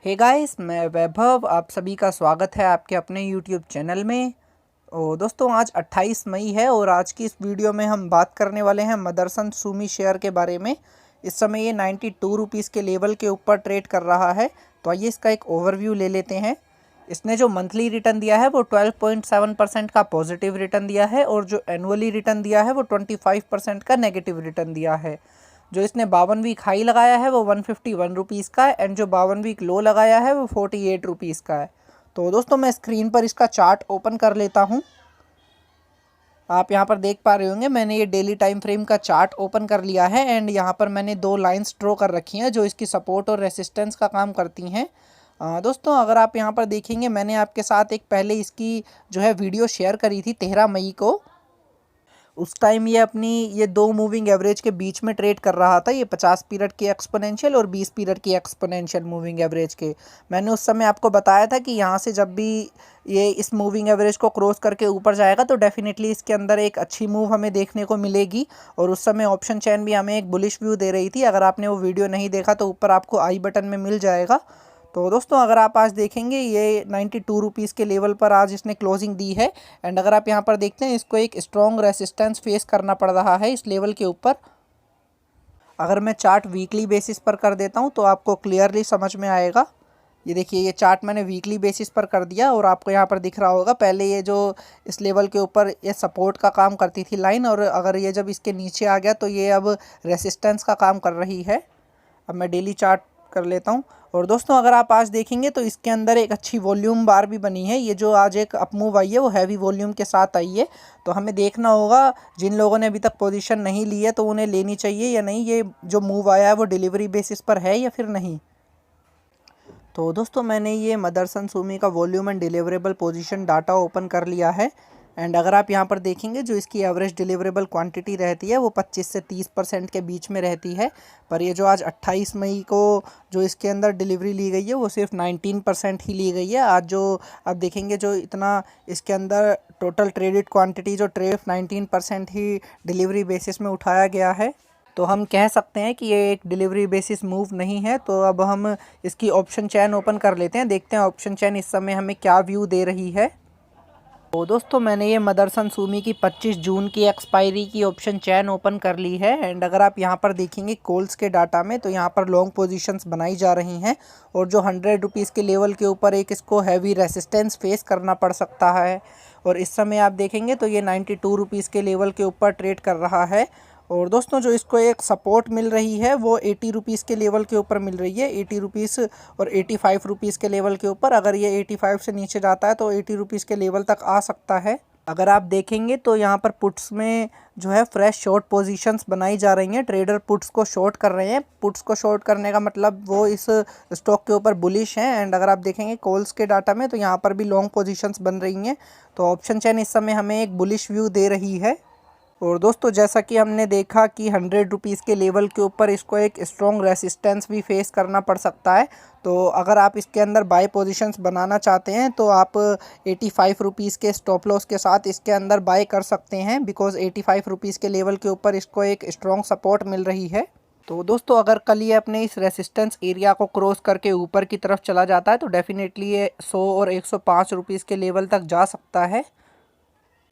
Hey guys, मैं वैभव। आप सभी का स्वागत है आपके अपने यूट्यूब चैनल में। और दोस्तों, आज 28 मई है और आज की इस वीडियो में हम बात करने वाले हैं मदरसन सुमी शेयर के बारे में। इस समय ये 92 रुपीज़ के लेवल के ऊपर ट्रेड कर रहा है। तो आइए इसका एक ओवरव्यू ले लेते हैं। इसने जो मंथली रिटर्न दिया है वो 12.7% का पॉजिटिव रिटर्न दिया है और जो एनुअली रिटर्न दिया है वो 25% का नेगेटिव रिटर्न दिया है। जो इसने 52 वीक हाई लगाया है वो 151 रुपीज़ का है एंड जो 52 वीक लो लगाया है वो 48 रुपीज़ का है। तो दोस्तों, मैं स्क्रीन पर इसका चार्ट ओपन कर लेता हूं। आप यहां पर देख पा रहे होंगे, मैंने ये डेली टाइम फ्रेम का चार्ट ओपन कर लिया है एंड यहां पर मैंने दो लाइंस ड्रॉ कर रखी हैं जो इसकी सपोर्ट और रेसिस्टेंस का काम करती हैं। दोस्तों, अगर आप यहां पर देखेंगे, मैंने आपके साथ एक पहले इसकी जो है वीडियो शेयर करी थी 13 मई को। उस टाइम ये अपनी ये दो मूविंग एवरेज के बीच में ट्रेड कर रहा था, ये 50 पीरियड की एक्सपोनेंशियल और 20 पीरियड की एक्सपोनेंशियल मूविंग एवरेज के। मैंने उस समय आपको बताया था कि यहाँ से जब भी ये इस मूविंग एवरेज को क्रॉस करके ऊपर जाएगा तो डेफिनेटली इसके अंदर एक अच्छी मूव हमें देखने को मिलेगी। और उस समय ऑप्शन चेन भी हमें एक बुलिश व्यू दे रही थी। अगर आपने वो वीडियो नहीं देखा तो ऊपर आपको आई बटन में मिल जाएगा। तो दोस्तों, अगर आप आज देखेंगे, ये 92 रुपीज़ के लेवल पर आज इसने क्लोजिंग दी है एंड अगर आप यहाँ पर देखते हैं, इसको एक स्ट्रॉन्ग रेसिस्टेंस फेस करना पड़ रहा है इस लेवल के ऊपर। अगर मैं चार्ट वीकली बेसिस पर कर देता हूँ तो आपको क्लियरली समझ में आएगा। ये देखिए, ये चार्ट मैंने वीकली बेसिस पर कर दिया और आपको यहाँ पर दिख रहा होगा, पहले ये जो इस लेवल के ऊपर ये सपोर्ट का काम करती थी लाइन, और अगर ये जब इसके नीचे आ गया तो ये अब रेसिस्टेंस का काम कर रही है। अब मैं डेली चार्ट कर लेता हूँ। और दोस्तों, अगर आप आज देखेंगे तो इसके अंदर एक अच्छी वॉल्यूम बार भी बनी है। ये जो आज एक अपमूव आई है वो हैवी वॉल्यूम के साथ आई है। तो हमें देखना होगा, जिन लोगों ने अभी तक पोजीशन नहीं ली है तो उन्हें लेनी चाहिए या नहीं। ये जो मूव आया है वो डिलीवरी बेसिस पर है या फिर नहीं। तो दोस्तों, मैंने ये मदरसन सुमी का volume and deliverable position data open कर लिया है एंड अगर आप यहाँ पर देखेंगे, जो इसकी एवरेज डिलीवरेबल क्वांटिटी रहती है वो 25 से 30% के बीच में रहती है। पर ये जो आज 28 मई को जो इसके अंदर डिलीवरी ली गई है वो सिर्फ 19% ही ली गई है। आज जो आप देखेंगे, जो इतना इसके अंदर टोटल ट्रेडेड क्वांटिटी जो सिर्फ 19% ही डिलीवरी बेसिस में उठाया गया है। तो हम कह सकते हैं कि ये एक डिलीवरी बेसिस मूव नहीं है। तो अब हम इसकी ऑप्शन चेन ओपन कर लेते हैं, देखते हैं ऑप्शन चेन इस समय हमें क्या व्यू दे रही है। तो दोस्तों, मैंने ये मदरसन सुमी की 25 जून की एक्सपायरी की ऑप्शन चेन ओपन कर ली है एंड अगर आप यहाँ पर देखेंगे कॉल्स के डाटा में, तो यहाँ पर लॉन्ग पोजीशंस बनाई जा रही हैं और जो 100 रुपीज़ के लेवल के ऊपर एक इसको हैवी रेसिस्टेंस फेस करना पड़ सकता है। और इस समय आप देखेंगे तो ये 92 रुपीज़ के लेवल के ऊपर ट्रेड कर रहा है। और दोस्तों, जो इसको एक सपोर्ट मिल रही है वो 80 रुपीज़ के लेवल के ऊपर मिल रही है। 80 रुपीज़ और 85 रुपीज़ के लेवल के ऊपर। अगर ये 85 से नीचे जाता है तो 80 रुपीज़ के लेवल तक आ सकता है। अगर आप देखेंगे तो यहाँ पर पुट्स में जो है फ्रेश शॉर्ट पोजीशंस बनाई जा रही हैं। ट्रेडर पुट्स को शॉर्ट कर रहे हैं। पुट्स को शॉर्ट करने का मतलब वो इस स्टॉक के ऊपर बुलिश हैं एंड अगर आप देखेंगे कॉल्स के डाटा में तो यहाँ पर भी लॉन्ग पोजीशंस बन रही हैं। तो ऑप्शन चेन इस समय हमें एक बुलिश व्यू दे रही है। और दोस्तों, जैसा कि हमने देखा कि 100 रुपीज़ के लेवल के ऊपर इसको एक स्ट्रॉन्ग रेसिस्टेंस भी फेस करना पड़ सकता है। तो अगर आप इसके अंदर बाय पोजीशंस बनाना चाहते हैं तो आप 85 रुपीज़ के स्टॉप लॉस के साथ इसके अंदर बाय कर सकते हैं, बिकॉज़ 85 रुपीज़ के लेवल के ऊपर इसको एक स्ट्रॉन्ग सपोर्ट मिल रही है। तो दोस्तों, अगर कल ये अपने इस रेसिस्टेंस एरिया को क्रॉस करके ऊपर की तरफ चला जाता है तो डेफिनेटली ये 100 और 105 रुपीज़ के लेवल तक जा सकता है।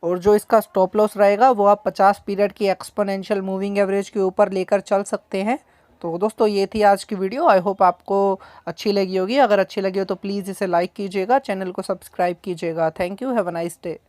और जो इसका स्टॉप लॉस रहेगा वो आप 50 पीरियड की एक्सपोनेंशियल मूविंग एवरेज के ऊपर लेकर चल सकते हैं। तो दोस्तों, ये थी आज की वीडियो। आई होप आपको अच्छी लगी होगी। अगर अच्छी लगी हो तो प्लीज़ इसे लाइक कीजिएगा, चैनल को सब्सक्राइब कीजिएगा। Thank you, have a nice day.